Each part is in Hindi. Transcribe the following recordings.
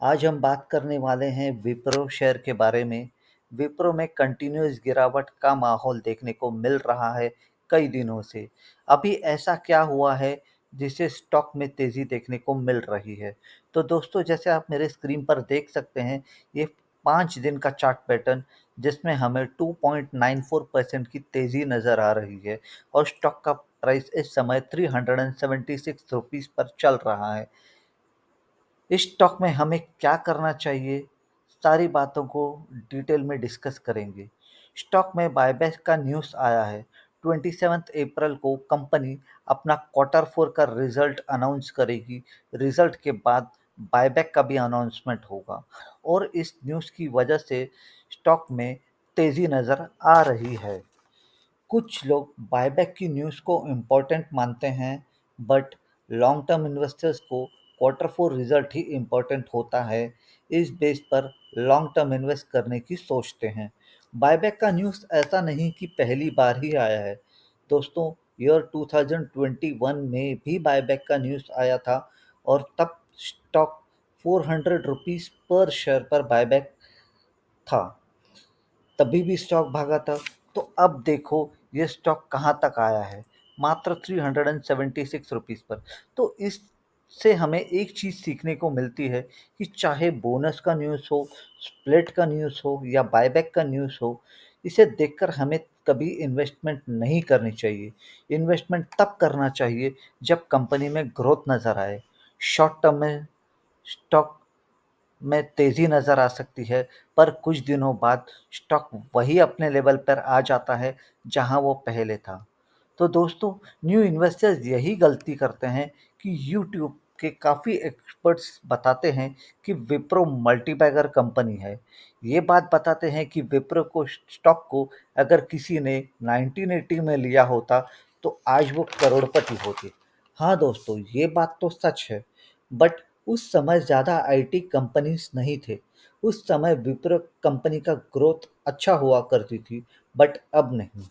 आज हम बात करने वाले हैं विप्रो शेयर के बारे में। विप्रो में कंटिन्यूअस गिरावट का माहौल देखने को मिल रहा है कई दिनों से। अभी ऐसा क्या हुआ है जिससे स्टॉक में तेज़ी देखने को मिल रही है? तो दोस्तों, जैसे आप मेरे स्क्रीन पर देख सकते हैं, ये 5 दिन का चार्ट पैटर्न जिसमें हमें 2.94% की तेज़ी नज़र आ रही है और स्टॉक का प्राइस इस समय 376 रुपीज़ पर चल रहा है। इस स्टॉक में हमें क्या करना चाहिए, सारी बातों को डिटेल में डिस्कस करेंगे। स्टॉक में बायबैक का न्यूज़ आया है। 27 अप्रैल को कंपनी अपना क्वार्टर 4 का रिजल्ट अनाउंस करेगी। रिजल्ट के बाद बायबैक का भी अनाउंसमेंट होगा और इस न्यूज़ की वजह से स्टॉक में तेज़ी नज़र आ रही है। कुछ लोग बायबैक की न्यूज़ को इम्पोर्टेंट मानते हैं, बट लॉन्ग टर्म इन्वेस्टर्स को क्वार्टर फोर रिजल्ट ही इम्पोर्टेंट होता है। इस बेस पर लॉन्ग टर्म इन्वेस्ट करने की सोचते हैं। बायबैक का न्यूज़ ऐसा नहीं कि पहली बार ही आया है। दोस्तों, ईयर 2021 में भी बायबैक का न्यूज़ आया था और तब स्टॉक 400 रुपीज़ पर शेयर पर बायबैक था। तभी भी स्टॉक भागा था। तो अब देखो ये स्टॉक कहाँ तक आया है, मात्र 376 रुपीज़ पर। तो इससे हमें एक चीज़ सीखने को मिलती है कि चाहे बोनस का न्यूज़ हो, स्प्लिट का न्यूज़ हो या बायबैक का न्यूज़ हो, इसे देखकर हमें कभी इन्वेस्टमेंट नहीं करनी चाहिए। इन्वेस्टमेंट तब करना चाहिए जब कंपनी में ग्रोथ नज़र आए। शॉर्ट टर्म में स्टॉक में तेज़ी नज़र आ सकती है, पर कुछ दिनों बाद स्टॉक वही अपने लेवल पर आ जाता है जहां वो पहले था। तो दोस्तों, न्यू इन्वेस्टर्स यही गलती करते हैं कि यूट्यूब के काफ़ी एक्सपर्ट्स बताते हैं कि विप्रो मल्टीबैगर कंपनी है। ये बात बताते हैं कि विप्रो को स्टॉक को अगर किसी ने 1980 में लिया होता तो आज वो करोड़पति होते। हाँ दोस्तों, ये बात तो सच है, बट उस समय ज़्यादा आईटी कंपनीज नहीं थे। उस समय विप्रो कंपनी का ग्रोथ अच्छा हुआ करती थी, बट अब नहीं।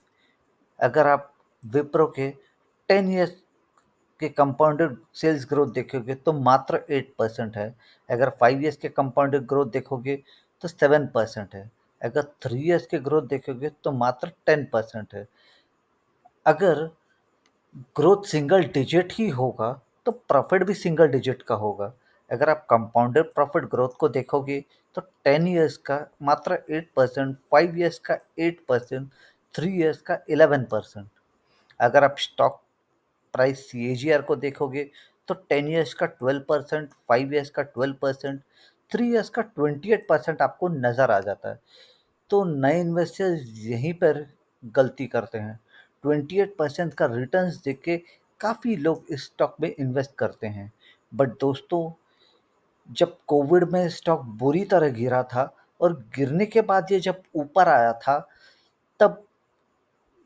अगर आप विप्रो के 10 ईयर्स के कंपाउंडेड सेल्स ग्रोथ देखोगे तो मात्र 8% है। अगर 5 ईयर्स के कंपाउंडेड ग्रोथ देखोगे तो 7% है। अगर 3 ईयर्स के ग्रोथ देखोगे तो मात्र 10% है। अगर ग्रोथ सिंगल डिजिट ही होगा तो प्रॉफिट भी सिंगल डिजिट का होगा। अगर आप कंपाउंडेड प्रॉफिट ग्रोथ को देखोगे तो 10 ईयर्स का मात्र 8%, 5 ईयर्स का 8%, 3 ईयर्स का 11%। अगर आप स्टॉक प्राइस सीएजीआर को देखोगे तो 10 ईयर्स का 12%, 5 ईयर्स का 12%, 3 ईयर्स का 28% आपको नज़र आ जाता है। तो नए इन्वेस्टर्स यहीं पर गलती करते हैं। 28% का रिटर्न्स देख के काफ़ी लोग इस स्टॉक में इन्वेस्ट करते हैं। बट दोस्तों, जब कोविड में स्टॉक बुरी तरह गिरा था और गिरने के बाद ये जब ऊपर आया था, तब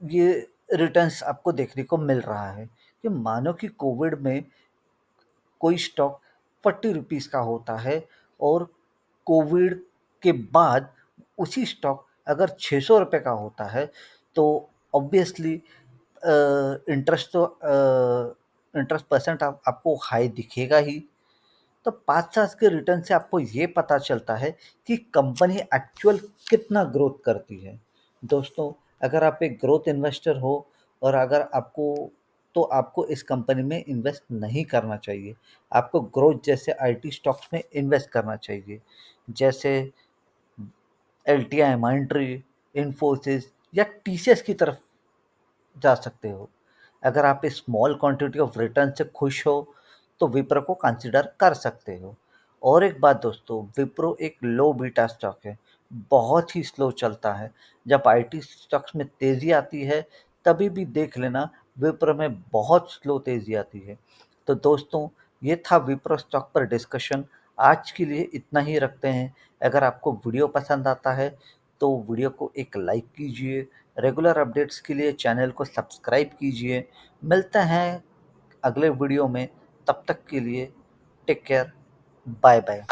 ये रिटर्न्स आपको देखने को मिल रहा है कि मानो कि कोविड में कोई स्टॉक 40 रुपीज़ का होता है और कोविड के बाद उसी स्टॉक अगर 600 रुपए का होता है, तो ऑब्वियसली इंटरेस्ट परसेंट आपको हाई दिखेगा ही। तो 5 साल के रिटर्न से आपको ये पता चलता है कि कंपनी एक्चुअल कितना ग्रोथ करती है। दोस्तों, अगर आप एक ग्रोथ इन्वेस्टर हो और अगर आपको इस कंपनी में इन्वेस्ट नहीं करना चाहिए। आपको ग्रोथ जैसे आईटी स्टॉक्स में इन्वेस्ट करना चाहिए, जैसे एलटीआई, माइंट्री, इन्फोसिस या टीसीएस की तरफ जा सकते हो। अगर आप इस स्मॉल क्वांटिटी ऑफ रिटर्न से खुश हो तो विप्रो को कंसिडर कर सकते हो। और एक बात दोस्तों, विप्रो एक लो बीटा स्टॉक है, बहुत ही स्लो चलता है। जब आईटी स्टॉक्स में तेज़ी आती है तभी भी देख लेना, विप्रो में बहुत स्लो तेज़ी आती है। तो दोस्तों, ये था विप्रो स्टॉक पर डिस्कशन। आज के लिए इतना ही रखते हैं। अगर आपको वीडियो पसंद आता है तो वीडियो को एक लाइक कीजिए। रेगुलर अपडेट्स के लिए चैनल को सब्सक्राइब कीजिए। मिलते हैं अगले वीडियो में, तब तक के लिए टेक केयर, बाय बाय।